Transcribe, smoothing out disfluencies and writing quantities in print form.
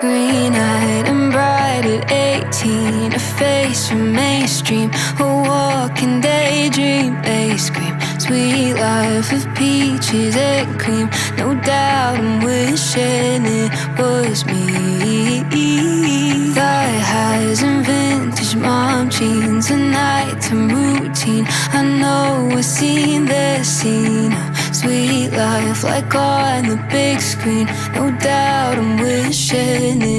Green-eyed and bright at 18, a face from mainstream, a walking daydream. They scream, sweet life of peaches and cream. No doubt I'm wishing it was me. Thigh highs and vintage mom jeans, a nighttime routine. I know I've seen this scene. Sweet life like on the big screen. No doubt I'm wishing it